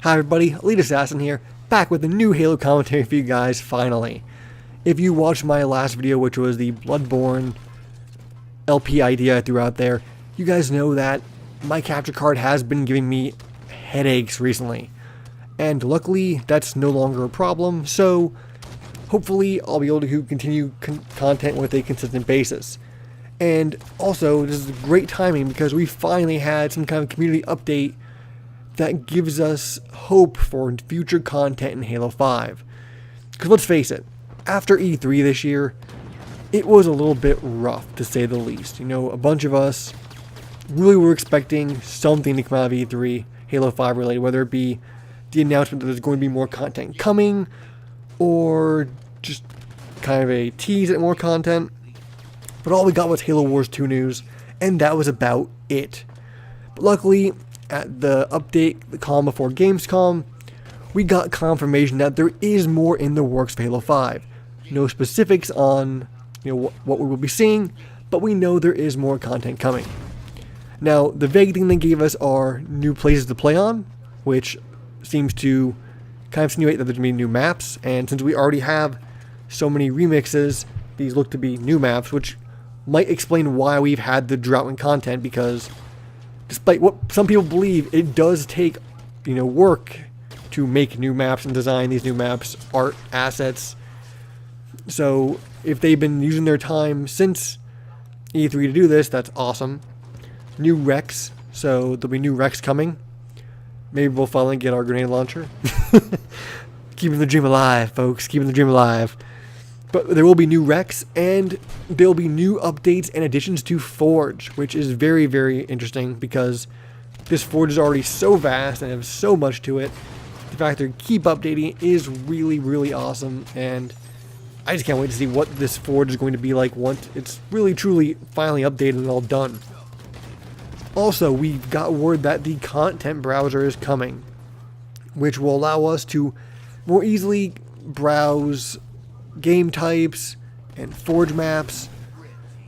Hi everybody, Elite Assassin here, back with a new Halo commentary for you guys, finally. If you watched my last video, which was the Bloodborne LP idea I threw out there, you guys know that my capture card has been giving me headaches recently. And luckily, that's no longer a problem, so hopefully I'll be able to continue content with a consistent basis. And also, this is great timing because we finally had some kind of community update that gives us hope for future content in Halo 5. Because let's face it, after E3 this year, it was a little bit rough, to say the least. You know, a bunch of us really were expecting something to come out of E3, Halo 5 related, whether it be the announcement that there's going to be more content coming, or just kind of a tease at more content. But all we got was Halo Wars 2 news, and that was about it. But luckily, at the update, the calm before Gamescom, we got confirmation that there is more in the works for Halo 5. No specifics on what we will be seeing, but we know there is more content coming. Now, the vague thing they gave us are new places to play on, which seems to kind of insinuate that there's going to be new maps, and since we already have so many remixes, these look to be new maps, which might explain why we've had the drought in content, because despite what some people believe, it does take, work to make new maps and design these new maps, art, assets. So if they've been using their time since E3 to do this, that's awesome. New Rex, so there'll be new Rex coming. Maybe we'll finally get our grenade launcher. Keeping the dream alive, folks, keeping the dream alive. But there will be new Rex, and there will be new updates and additions to Forge, which is very, very interesting because this Forge is already so vast and has so much to it. The fact that they keep updating it is really, really awesome, and I just can't wait to see what this Forge is going to be like once it's really, truly, finally updated and all done. Also, we've got word that the content browser is coming, which will allow us to more easily browse game types and Forge maps.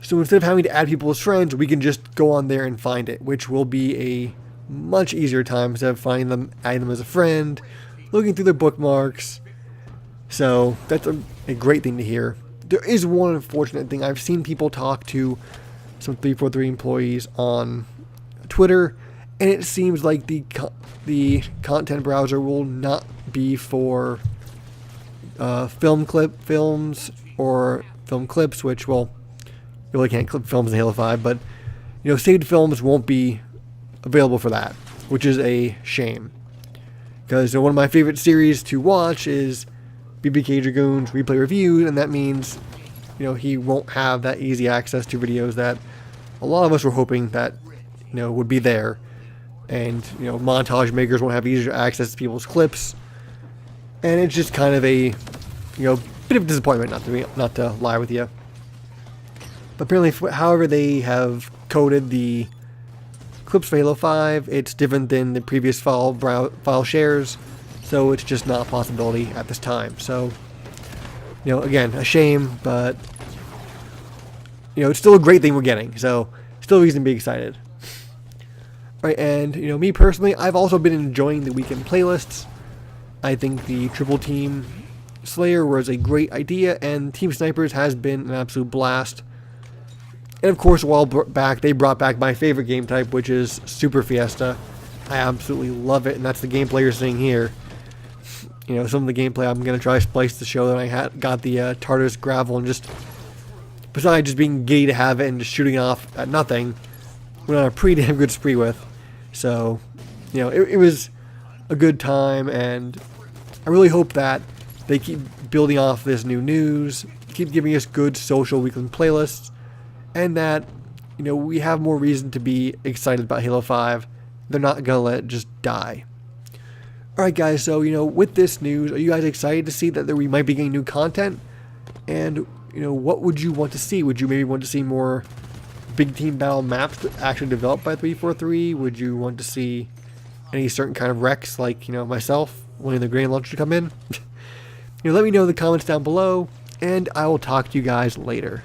So instead of having to add people as friends, we can just go on there and find it, which will be a much easier time instead of finding them, adding them as a friend, looking through their bookmarks. So that's a great thing to hear. There is one unfortunate thing. I've seen people talk to some 343 employees on Twitter, and it seems like the content browser will not be for films or film clips, which, well, you really can't clip films in Halo 5, but saved films won't be available for that, which is a shame, because one of my favorite series to watch is BBK Dragoon's Replay Reviews, and that means he won't have that easy access to videos that a lot of us were hoping that would be there, and montage makers won't have easier access to people's clips. And it's just kind of a, bit of a disappointment, not to lie with you. But apparently, however they have coded the clips for Halo 5, it's different than the previous file shares, so it's just not a possibility at this time. So, again, a shame, but it's still a great thing we're getting. So, still a reason to be excited. Right, and me personally, I've also been enjoying the weekend playlists. I think the Triple Team Slayer was a great idea, and Team Snipers has been an absolute blast. And of course, a while back, they brought back my favorite game type, which is Super Fiesta. I absolutely love it, and that's the gameplay you're seeing here. Some of the gameplay I'm going to try to splice to show that I got the Tartarus Gravel, and just, besides just being giddy to have it and just shooting off at nothing, went on a pretty damn good spree with. So, it was a good time, and I really hope that they keep building off this new news, keep giving us good social weekly playlists, and that, we have more reason to be excited about Halo 5. They're not going to let it just die. Alright guys, so, with this news, are you guys excited to see that we might be getting new content? And, what would you want to see? Would you maybe want to see more big team battle maps actually developed by 343? Would you want to see any certain kind of Rex, like, myself, wanting the grenade launcher to come in? Let me know in the comments down below, and I will talk to you guys later.